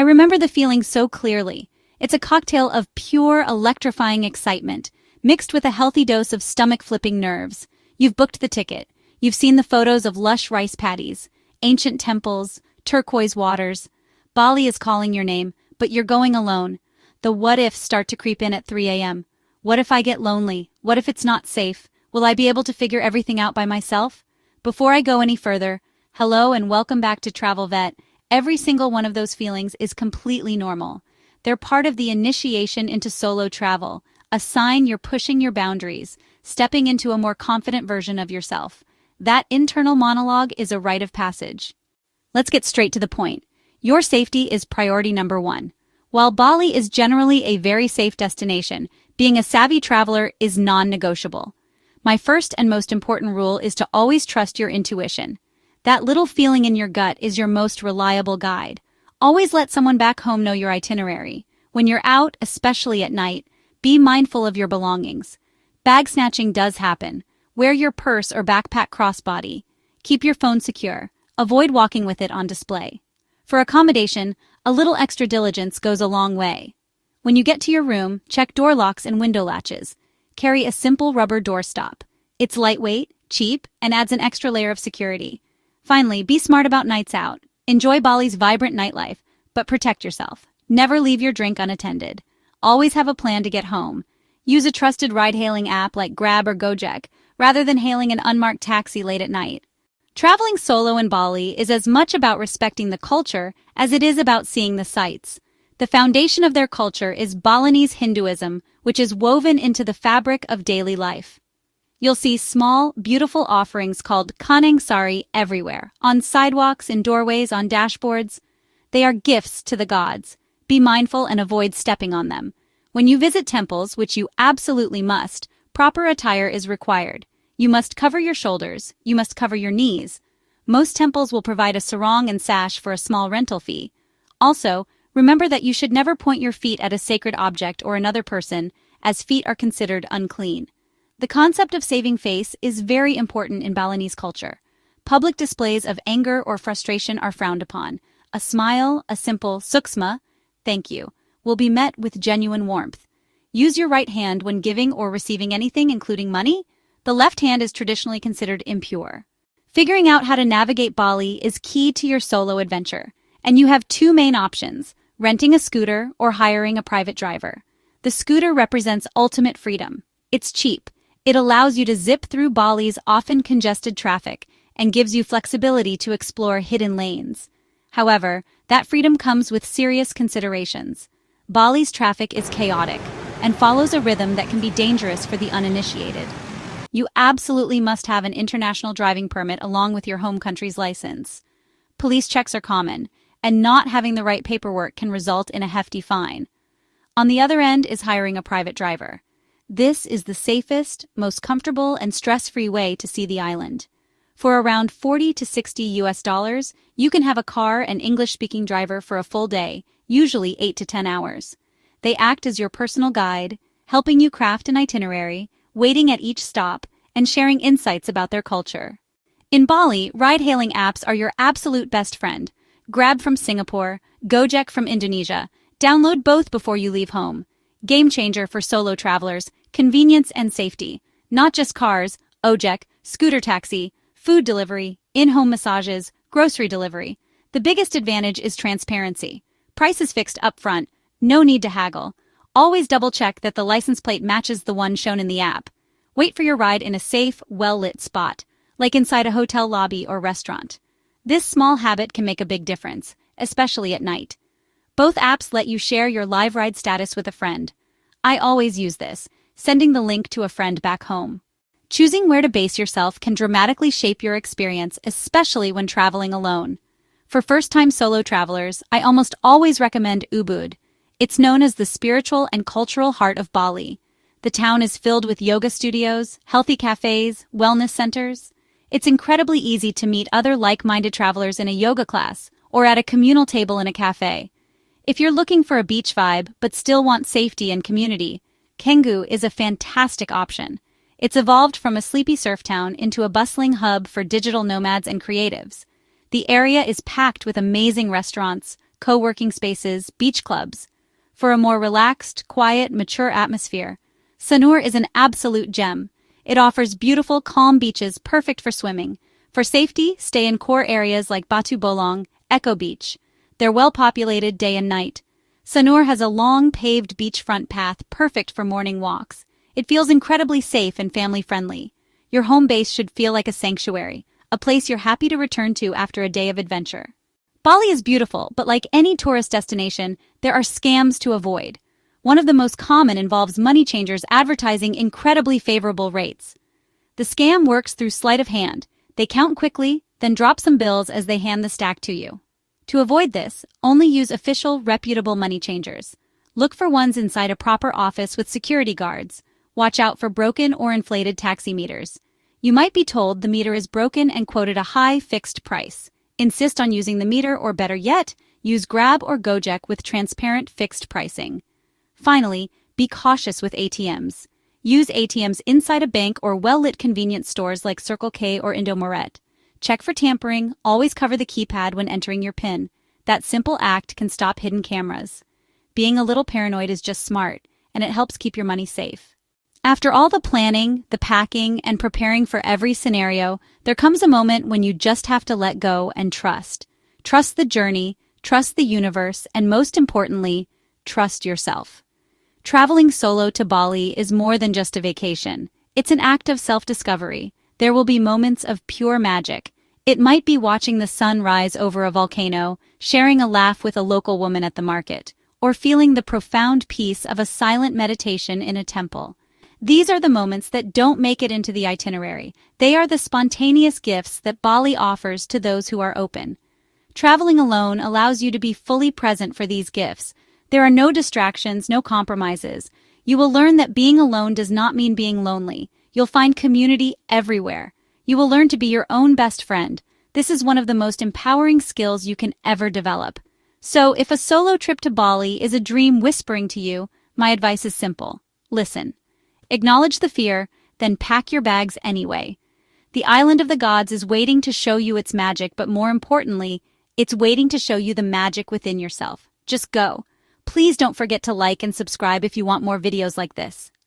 remember the feeling so clearly. It's a cocktail of pure, electrifying excitement, mixed with a healthy dose of stomach-flipping nerves. You've booked the ticket. You've seen the photos of lush rice paddies, ancient temples, turquoise waters. Bali is calling your name, but you're going alone. The what-ifs start to creep in at 3 a.m. What if I get lonely? What if it's not safe? Will I be able to figure everything out by myself? Before I go any further, hello and welcome back to Travel Vet. Every single one of those feelings is completely normal. They're part of the initiation into solo travel, a sign you're pushing your boundaries, stepping into a more confident version of yourself. That internal monologue is a rite of passage. Let's get straight to the point. Your safety is priority number one. While Bali is generally a very safe destination, being a savvy traveler is non-negotiable. My first and most important rule is to always trust your intuition. That little feeling in your gut is your most reliable guide. Always let someone back home know your itinerary. When you're out, especially at night, be mindful of your belongings. Bag snatching does happen. Wear your purse or backpack crossbody. Keep your phone secure. Avoid walking with it on display. For accommodation, a little extra diligence goes a long way. When you get to your room, check door locks and window latches. Carry a simple rubber doorstop. It's lightweight, cheap, and adds an extra layer of security. Finally, be smart about nights out. Enjoy Bali's vibrant nightlife, but protect yourself. Never leave your drink unattended. Always have a plan to get home. Use a trusted ride-hailing app like Grab or Gojek, rather than hailing an unmarked taxi late at night. Traveling solo in Bali is as much about respecting the culture as it is about seeing the sights. The foundation of their culture is Balinese Hinduism, which is woven into the fabric of daily life. You'll see small, beautiful offerings called kanang sari everywhere, on sidewalks, in doorways, on dashboards. They are gifts to the gods. Be mindful and avoid stepping on them. When you visit temples, which you absolutely must, proper attire is required. You must cover your shoulders. You must cover your knees. Most temples will provide a sarong and sash for a small rental fee. Also, remember that you should never point your feet at a sacred object or another person, as feet are considered unclean. The concept of saving face is very important in Balinese culture. Public displays of anger or frustration are frowned upon. A smile, a simple suksma, thank you, will be met with genuine warmth. Use your right hand when giving or receiving anything, including money. The left hand is traditionally considered impure. Figuring out how to navigate Bali is key to your solo adventure, and you have two main options: renting a scooter or hiring a private driver. The scooter represents ultimate freedom. It's cheap. It allows you to zip through Bali's often congested traffic and gives you flexibility to explore hidden lanes. However, that freedom comes with serious considerations. Bali's traffic is chaotic and follows a rhythm that can be dangerous for the uninitiated. You absolutely must have an international driving permit along with your home country's license. Police checks are common, and not having the right paperwork can result in a hefty fine. On the other end is hiring a private driver. This is the safest, most comfortable, and stress-free way to see the island. For around $40 to $60, you can have a car and English-speaking driver for a full day, usually 8 to 10 hours. They act as your personal guide, helping you craft an itinerary, waiting at each stop, and sharing insights about their culture. In Bali, ride-hailing apps are your absolute best friend. Grab from Singapore, Gojek from Indonesia. Download both before you leave home. Game changer for solo travelers, convenience and safety. Not just cars, ojek, scooter taxi, food delivery, in-home massages, grocery delivery. The biggest advantage is transparency. Price is fixed up front. No need to haggle. Always double-check that the license plate matches the one shown in the app. Wait for your ride in a safe, well-lit spot, like inside a hotel lobby or restaurant. This small habit can make a big difference, especially at night. Both apps let you share your live ride status with a friend. I always use this, sending the link to a friend back home. Choosing where to base yourself can dramatically shape your experience, especially when traveling alone. For first-time solo travelers, I almost always recommend Ubud. It's known as the spiritual and cultural heart of Bali. The town is filled with yoga studios, healthy cafes, wellness centers. It's incredibly easy to meet other like-minded travelers in a yoga class or at a communal table in a cafe. If you're looking for a beach vibe but still want safety and community, Canggu is a fantastic option. It's evolved from a sleepy surf town into a bustling hub for digital nomads and creatives. The area is packed with amazing restaurants, co-working spaces, beach clubs. For a more relaxed, quiet, mature atmosphere, Sanur is an absolute gem. It offers beautiful, calm beaches perfect for swimming. For safety, stay in core areas like Batu Bolong, Echo Beach. They're well-populated day and night. Sanur has a long, paved beachfront path perfect for morning walks. It feels incredibly safe and family-friendly. Your home base should feel like a sanctuary, a place you're happy to return to after a day of adventure. Bali is beautiful, but like any tourist destination, there are scams to avoid. One of the most common involves money changers advertising incredibly favorable rates. The scam works through sleight of hand. They count quickly, then drop some bills as they hand the stack to you. To avoid this, only use official, reputable money changers. Look for ones inside a proper office with security guards. Watch out for broken or inflated taxi meters. You might be told the meter is broken and quoted a high fixed price. Insist on using the meter, or better yet, use Grab or Gojek with transparent fixed pricing. Finally, be cautious with ATMs. Use ATMs inside a bank or well-lit convenience stores like Circle K or Indomaret. Check for tampering, always cover the keypad when entering your PIN. That simple act can stop hidden cameras. Being a little paranoid is just smart, and it helps keep your money safe. After all the planning, the packing, and preparing for every scenario, there comes a moment when you just have to let go and trust. Trust the journey, trust the universe, and most importantly, trust yourself. Traveling solo to Bali is more than just a vacation. It's an act of self-discovery. There will be moments of pure magic. It might be watching the sun rise over a volcano, sharing a laugh with a local woman at the market, or feeling the profound peace of a silent meditation in a temple. These are the moments that don't make it into the itinerary. They are the spontaneous gifts that Bali offers to those who are open. Traveling alone allows you to be fully present for these gifts. There are no distractions, no compromises. You will learn that being alone does not mean being lonely. You'll find community everywhere. You will learn to be your own best friend. This is one of the most empowering skills you can ever develop. So, if a solo trip to Bali is a dream whispering to you, my advice is simple. Listen. Acknowledge the fear, then pack your bags anyway. The island of the gods is waiting to show you its magic, but more importantly, it's waiting to show you the magic within yourself. Just go. Please don't forget to like and subscribe if you want more videos like this.